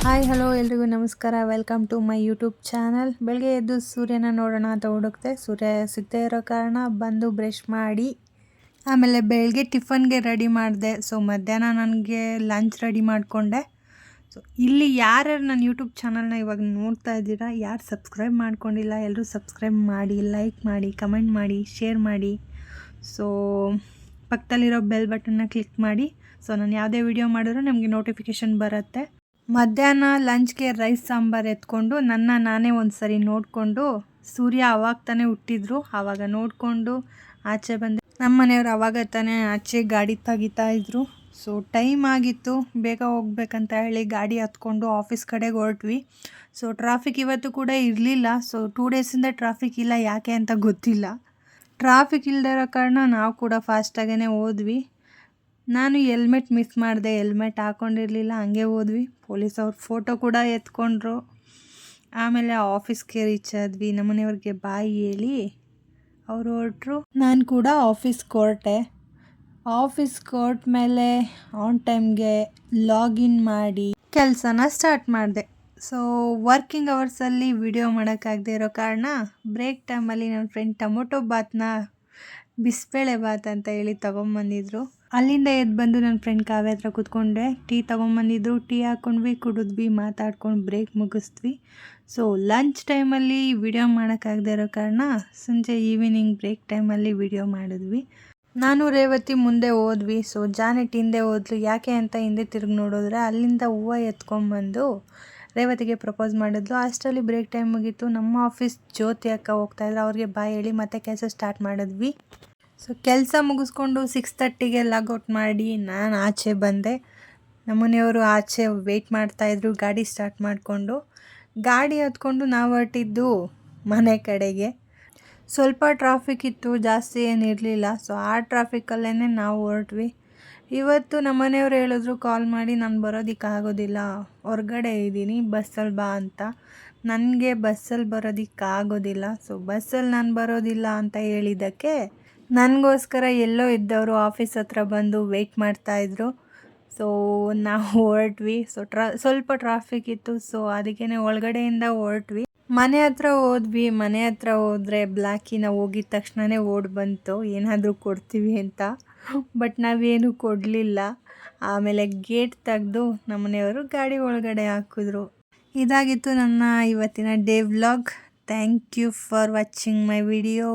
Hi hello ಎಲ್ರಿಗೂ ನಮಸ್ಕಾರ. Welcome to my YouTube channel. ಬೆಳಗ್ಗೆ ಎದ್ದು ಸೂರ್ಯನ ನೋಡೋಣ ಅಂತ ಹುಡುಕ್ತೆ. ಸೂರ್ಯ ಸಿಗದೇ ಇರೋ ಕಾರಣ ಬಂದು ಬ್ರಷ್ ಮಾಡಿ ಆಮೇಲೆ ಬೆಳಗ್ಗೆ ಟಿಫನ್ಗೆ ರೆಡಿ ಮಾಡಿದೆ. ಸೊ ಮಧ್ಯಾಹ್ನ ನನಗೆ ಲಂಚ್ ರೆಡಿ ಮಾಡಿಕೊಂಡೆ. ಸೊ ಇಲ್ಲಿ ಯಾರ್ಯಾರು ನನ್ನ ಯೂಟ್ಯೂಬ್ ಚಾನಲ್ನ ಇವಾಗ ನೋಡ್ತಾ ಇದ್ದೀರಾ, ಯಾರು ಸಬ್ಸ್ಕ್ರೈಬ್ ಮಾಡ್ಕೊಂಡಿಲ್ಲ ಎಲ್ಲರೂ ಸಬ್ಸ್ಕ್ರೈಬ್ ಮಾಡಿ, ಲೈಕ್ ಮಾಡಿ, ಕಮೆಂಟ್ ಮಾಡಿ, ಶೇರ್ ಮಾಡಿ. ಸೊ ಪಕ್ಕದಲ್ಲಿರೋ ಬೆಲ್ ಬಟನ್ನ ಕ್ಲಿಕ್ ಮಾಡಿ. ಸೊ ನಾನು ಯಾವುದೇ ವಿಡಿಯೋ ಮಾಡಿದ್ರೂ ನಮಗೆ ನೋಟಿಫಿಕೇಷನ್ ಬರುತ್ತೆ. ಮಧ್ಯಾಹ್ನ ಲಂಚ್ಗೆ ರೈಸ್ ಸಾಂಬಾರು ಎತ್ಕೊಂಡು ನಾನೇ ಒಂದು ಸರಿ ನೋಡಿಕೊಂಡು, ಸೂರ್ಯ ಅವಾಗ ತಾನೇ ಹುಟ್ಟಿದ್ರು, ಆವಾಗ ನೋಡಿಕೊಂಡು ಆಚೆ ಬಂದೆ. ನಮ್ಮ ಮನೆಯವ್ರು ಅವಾಗ ತಾನೇ ಆಚೆ ಗಾಡಿ ತೆಗಿತಾ ಇದ್ರು. ಸೊ ಟೈಮ್ ಆಗಿತ್ತು, ಬೇಗ ಹೋಗ್ಬೇಕಂತ ಹೇಳಿ ಗಾಡಿ ಹತ್ಕೊಂಡು ಆಫೀಸ್ ಕಡೆಗೆ ಹೊರಟ್ವಿ. ಸೊ ಟ್ರಾಫಿಕ್ ಇವತ್ತು ಕೂಡ ಇರಲಿಲ್ಲ. ಸೊ 2 ಡೇಸಿಂದ ಟ್ರಾಫಿಕ್ ಇಲ್ಲ, ಯಾಕೆ ಅಂತ ಗೊತ್ತಿಲ್ಲ. ಟ್ರಾಫಿಕ್ ಇಲ್ಲದೆ ಇರೋ ಕಾರಣ ನಾವು ಕೂಡ ಫಾಸ್ಟಾಗೇ ಹೋದ್ವಿ. ನಾನು ಹೆಲ್ಮೆಟ್ ಮಿಸ್ ಮಾಡಿದೆ, ಹೆಲ್ಮೆಟ್ ಹಾಕ್ಕೊಂಡಿರಲಿಲ್ಲ, ಹಂಗೆ ಹೋದ್ವಿ. ಪೊಲೀಸ್ ಅವ್ರ ಫೋಟೋ ಕೂಡ ಎತ್ಕೊಂಡ್ರು. ಆಮೇಲೆ ಆಫೀಸ್ಗೆ ರೀಚ್ ಆದ್ವಿ. ನಮ್ಮನೆಯವ್ರಿಗೆ ಬಾಯ್ ಹೇಳಿ ಅವರು ಹೊರಟ್ರು. ನಾನು ಕೂಡ ಆಫೀಸ್ಗೆ ಹೊರಟೆ. ಆಫೀಸ್ಗೆ ಹೊರಟ ಮೇಲೆ ಆನ್ ಟೈಮ್ಗೆ ಲಾಗಿನ್ ಮಾಡಿ ಕೆಲಸನ ಸ್ಟಾರ್ಟ್ ಮಾಡಿದೆ. ಸೊ ವರ್ಕಿಂಗ್ ಅವರ್ಸಲ್ಲಿ ವಿಡಿಯೋ ಮಾಡೋಕ್ಕಾಗದೇ ಇರೋ ಕಾರಣ ಬ್ರೇಕ್ ಟೈಮಲ್ಲಿ ನನ್ನ ಫ್ರೆಂಡ್ ಟೊಮೊಟೊ ಬಾತ್ನ ಬಿಸಿಬೇಳೆ ಬಾತ್ ಅಂತ ಹೇಳಿ ತೊಗೊಂಬಂದಿದ್ರು. ಅಲ್ಲಿಂದ ಎದ್ದು ಬಂದು ನನ್ನ ಫ್ರೆಂಡ್ ಕಾವ್ಯ ಹತ್ರ ಕೂತ್ಕೊಂಡೆ. ಟೀ ತೊಗೊಂಬಂದಿದ್ರು, ಟೀ ಹಾಕ್ಕೊಂಡ್ವಿ, ಕುಡಿದ್ವಿ, ಮಾತಾಡ್ಕೊಂಡು ಬ್ರೇಕ್ ಮುಗಿಸ್ದ್ವಿ. ಸೊ ಲಂಚ್ ಟೈಮಲ್ಲಿ ವಿಡಿಯೋ ಮಾಡೋಕ್ಕಾಗದೇ ಇರೋ ಕಾರಣ ಸಂಜೆ ಈವ್ನಿಂಗ್ ಬ್ರೇಕ್ ಟೈಮಲ್ಲಿ ವಿಡಿಯೋ ಮಾಡಿದ್ವಿ. ನಾನು ರೇವತಿ ಮುಂದೆ ಹೋದ್ವಿ. ಸೊ ಜಾನೆಟ್ ಹಿಂದೆ ಹೋದ್ಲು. ಯಾಕೆ ಅಂತ ಹಿಂದೆ ತಿರುಗಿ ನೋಡಿದ್ರೆ ಅಲ್ಲಿಂದ ಹೂವು ಎತ್ಕೊಂಡ್ಬಂದು ರೇವತಿಗೆ ಪ್ರಪೋಸ್ ಮಾಡಿದ್ಲು. ಅಷ್ಟರಲ್ಲಿ ಬ್ರೇಕ್ ಟೈಮ್ ಮುಗೀತು. ನಮ್ಮ ಆಫೀಸ್ ಜ್ಯೋತಿ ಅಕ್ಕ ಹೋಗ್ತಾಯಿದ್ರು, ಅವ್ರಿಗೆ ಬಾಯ್ ಹೇಳಿ ಮತ್ತೆ ಕೆಲಸ ಸ್ಟಾರ್ಟ್ ಮಾಡಿದ್ವಿ. ಸೊ ಕೆಲಸ ಮುಗಿಸ್ಕೊಂಡು 6:30ಗೆ ಲಾಗೌಟ್ ಮಾಡಿ ನಾನು ಆಚೆ ಬಂದೆ. ನಮ್ಮನೆಯವರು ಆಚೆ ವೆಯ್ಟ್ ಮಾಡ್ತಾಯಿದ್ರು ಗಾಡಿ ಸ್ಟಾರ್ಟ್ ಮಾಡಿಕೊಂಡು. ಗಾಡಿ ಹತ್ಕೊಂಡು ನಾವು ಹೊರಟಿದ್ದು ಮನೆ ಕಡೆಗೆ. ಸ್ವಲ್ಪ ಟ್ರಾಫಿಕ್ ಇತ್ತು, ಜಾಸ್ತಿ ಏನಿರಲಿಲ್ಲ. ಸೊ ಆ ಟ್ರಾಫಿಕಲ್ಲೇ ನಾವು ಹೊರಟ್ವಿ. ಇವತ್ತು ನಮ್ಮನೆಯವ್ರು ಹೇಳಿದ್ರು ಕಾಲ್ ಮಾಡಿ, ನಾನು ಬರೋದಕ್ಕಾಗೋದಿಲ್ಲ, ಹೊರಗಡೆ ಇದ್ದೀನಿ, ಬಸ್ಸಲ್ಲಿ ಬಾ ಅಂತ. ನನಗೆ ಬಸ್ಸಲ್ಲಿ ಬರೋದಕ್ಕಾಗೋದಿಲ್ಲ. ಸೊ ಬಸ್ಸಲ್ಲಿ ನಾನು ಬರೋದಿಲ್ಲ ಅಂತ ಹೇಳಿದ್ದಕ್ಕೆ ನನಗೋಸ್ಕರ ಎಲ್ಲೋ ಇದ್ದವರು ಆಫೀಸ್ ಹತ್ರ ಬಂದು ವೆಯ್ಟ್ ಮಾಡ್ತಾಯಿದ್ರು. ಸೊ ನಾವು ಹೊರಟ್ವಿ. ಸೊ ಸ್ವಲ್ಪ ಟ್ರಾಫಿಕ್ ಇತ್ತು. ಸೊ ಅದಕ್ಕೇ ಒಳಗಡೆಯಿಂದ ಹೊರಟ್ವಿ. ಮನೆ ಹತ್ರ ಹೋದ್ವಿ. ಮನೆ ಹತ್ರ ಹೋದರೆ ಬ್ಲ್ಯಾಕಿನ ಹೋಗಿದ ತಕ್ಷಣವೇ ಓಡಿ ಬಂತು ಏನಾದರೂ ಕೊಡ್ತೀವಿ ಅಂತ. ಬಟ್ ನಾವೇನು ಕೊಡಲಿಲ್ಲ. ಆಮೇಲೆ ಗೇಟ್ ತೆಗೆದು ನಮ್ಮನೆಯವರು ಗಾಡಿ ಒಳಗಡೆ ಹಾಕಿದ್ರು. ಇದಾಗಿತ್ತು ನನ್ನ ಇವತ್ತಿನ day vlog. Thank you for watching my video.